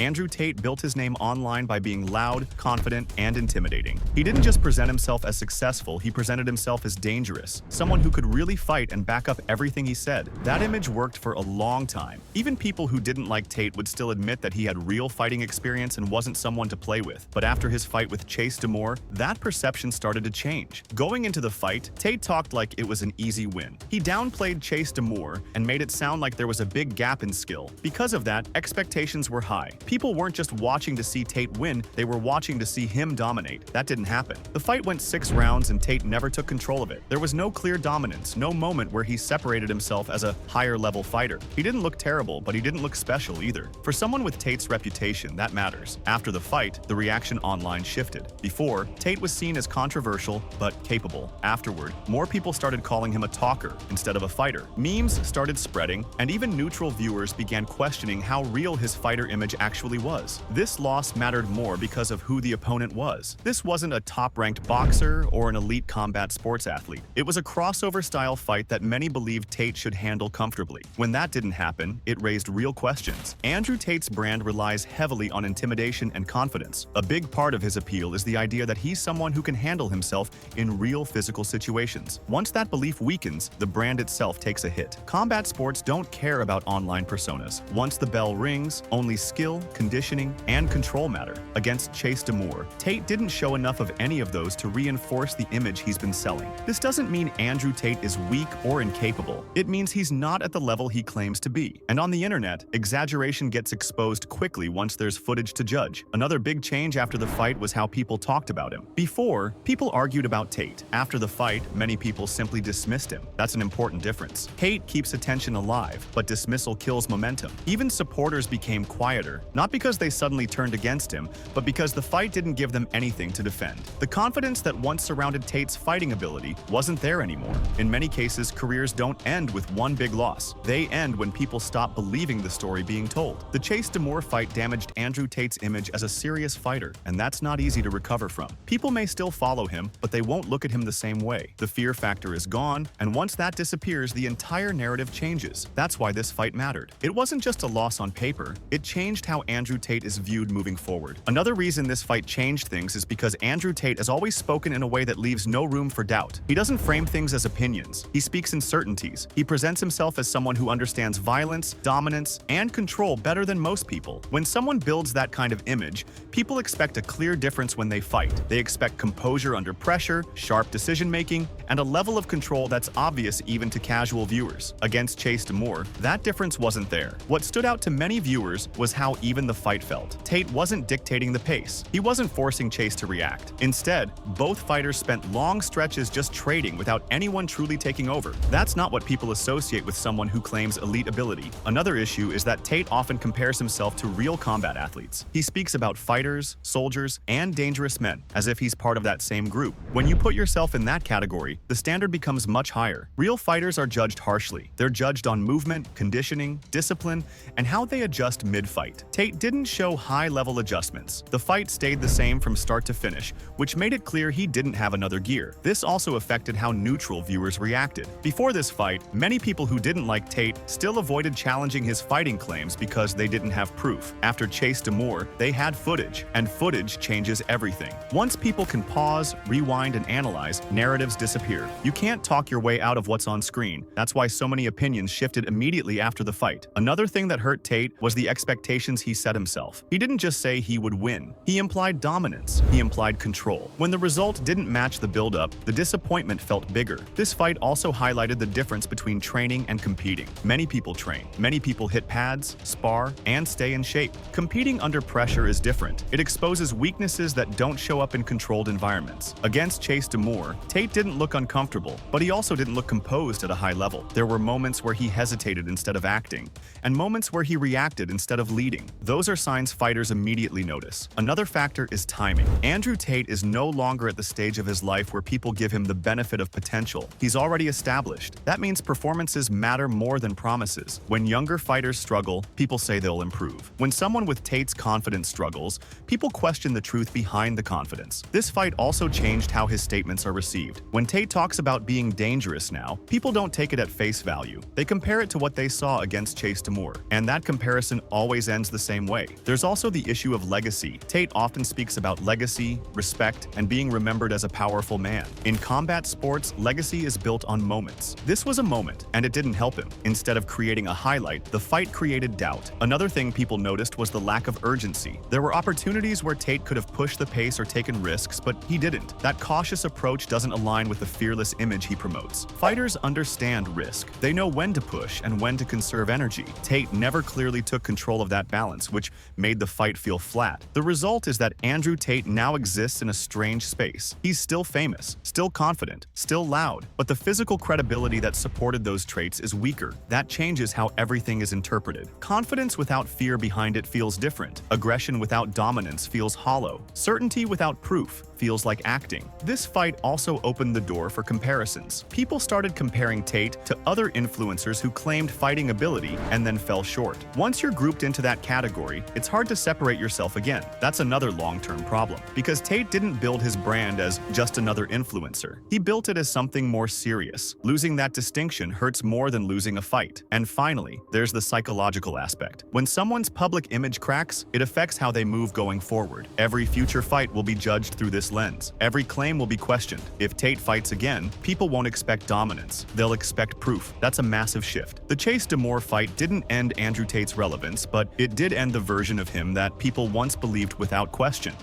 Andrew Tate built his name online by being loud, confident, and intimidating. He didn't just present himself as successful, he presented himself as dangerous, someone who could really fight and back up everything he said. That image worked for a long time. Even people who didn't like Tate would still admit that he had real fighting experience and wasn't someone to play with. But after his fight with Chase DeMoor, that perception started to change. Going into the fight, Tate talked like it was an easy win. He downplayed Chase DeMoor and made it sound like there was a big gap in skill. Because of that, expectations were high. People weren't just watching to see Tate win, they were watching to see him dominate. That didn't happen. The fight went 6 rounds and Tate never took control of it. There was no clear dominance, no moment where he separated himself as a higher-level fighter. He didn't look terrible, but he didn't look special either. For someone with Tate's reputation, that matters. After the fight, the reaction online shifted. Before, Tate was seen as controversial, but capable. Afterward, more people started calling him a talker instead of a fighter. Memes started spreading, and even neutral viewers began questioning how real his fighter image actually was. This loss mattered more because of who the opponent was. This wasn't a top-ranked boxer or an elite combat sports athlete. It was a crossover-style fight that many believed Tate should handle comfortably. When that didn't happen, it raised real questions. Andrew Tate's brand relies heavily on intimidation and confidence. A big part of his appeal is the idea that he's someone who can handle himself in real physical situations. Once that belief weakens, the brand itself takes a hit. Combat sports don't care about online personas. Once the bell rings, only skill, conditioning, and control matter. Against Chase DeMoor, Tate didn't show enough of any of those to reinforce the image he's been selling. This doesn't mean Andrew Tate is weak or incapable. It means he's not at the level he claims to be. And on the internet, exaggeration gets exposed quickly once there's footage to judge. Another big change after the fight was how people talked about him. Before, people argued about Tate. After the fight, many people simply dismissed him. That's an important difference. Hate keeps attention alive, but dismissal kills momentum. Even supporters became quieter, not because they suddenly turned against him, but because the fight didn't give them anything to defend. The confidence that once surrounded Tate's fighting ability wasn't there anymore. In many cases, careers don't end with one big loss. They end when people stop believing the story being told. The Chase DeMoor fight damaged Andrew Tate's image as a serious fighter, and that's not easy to recover from. People may still follow him, but they won't look at him the same way. The fear factor is gone, and once that disappears, the entire narrative changes. That's why this fight mattered. It wasn't just a loss on paper, it changed how Andrew Tate is viewed moving forward. Another reason this fight changed things is because Andrew Tate has always spoken in a way that leaves no room for doubt. He doesn't frame things as opinions. He speaks in certainties. He presents himself as someone who understands violence, dominance, and control better than most people. When someone builds that kind of image, people expect a clear difference when they fight. They expect composure under pressure, sharp decision-making, and a level of control that's obvious even to casual viewers. Against Chase DeMoor, that difference wasn't there. What stood out to many viewers was how even the fight felt. Tate wasn't dictating the pace. He wasn't forcing Chase to react. Instead, both fighters spent long stretches just trading without anyone truly taking over. That's not what people associate with someone who claims elite ability. Another issue is that Tate often compares himself to real combat athletes. He speaks about fighters, soldiers, and dangerous men, as if he's part of that same group. When you put yourself in that category, the standard becomes much higher. Real fighters are judged harshly. They're judged on movement, conditioning, discipline, and how they adjust mid-fight. Tate didn't show high-level adjustments. The fight stayed the same from start to finish, which made it clear he didn't have another gear. This also affected how neutral viewers reacted. Before this fight, many people who didn't like Tate still avoided challenging his fighting claims because they didn't have proof. After Chase DeMoor, they had footage, and footage changes everything. Once people can pause, rewind, and analyze, narratives disappear. You can't talk your way out of what's on screen. That's why so many opinions shifted immediately after the fight. Another thing that hurt Tate was the expectations he set himself. He didn't just say he would win. He implied dominance. He implied control. When the result didn't match the build-up, the disappointment felt bigger. This fight also highlighted the difference between training and competing. Many people train. Many people hit pads, spar, and stay in shape. Competing under pressure is different. It exposes weaknesses that don't show up in controlled environments. Against Chase DeMoor, Tate didn't look uncomfortable, but he also didn't look composed at a high level. There were moments where he hesitated instead of acting, and moments where he reacted instead of leading. Those are signs fighters immediately notice. Another factor is timing. Andrew Tate is no longer at the stage of his life where people give him the benefit of potential. He's already established. That means performances matter more than promises. When younger fighters struggle, people say they'll improve. When someone with Tate's confidence struggles, people question the truth behind the confidence. This fight also changed how his statements are received. When Tate talks about being dangerous now, people don't take it at face value. They compare it to what they saw against Chase DeMoor, and that comparison always ends the same way. There's also the issue of legacy. Tate often speaks about legacy, respect, and being remembered as a powerful man. In combat sports, legacy is built on moments. This was a moment, and it didn't help him. Instead of creating a highlight, the fight created doubt. Another thing people noticed was the lack of urgency. There were opportunities where Tate could have pushed the pace or taken risks, but he didn't. That cautious approach doesn't align with the fearless image he promotes. Fighters understand risk. They know when to push and when to conserve energy. Tate never clearly took control of that balance, which made the fight feel flat. The result is that Andrew Tate now exists in a strange space. He's still famous, still confident, still loud, but the physical credibility that supported those traits is weaker. That changes how everything is interpreted. Confidence without fear behind it feels different. Aggression without dominance feels hollow. Certainty without proof feels like acting. This fight also opened the door for comparisons. People started comparing Tate to other influencers who claimed fighting ability and then fell short. Once you're grouped into that category, it's hard to separate yourself again. That's another long-term problem, because Tate didn't build his brand as just another influencer. He built it as something more serious. Losing that distinction hurts more than losing a fight. And finally, there's the psychological aspect. When someone's public image cracks, it affects how they move going forward. Every future fight will be judged through this lens. Every claim will be questioned. If Tate fights again, people won't expect dominance. They'll expect proof. That's a massive shift. The Chase DeMoor fight didn't end Andrew Tate's relevance, but it did end the version of him that people once believed without question.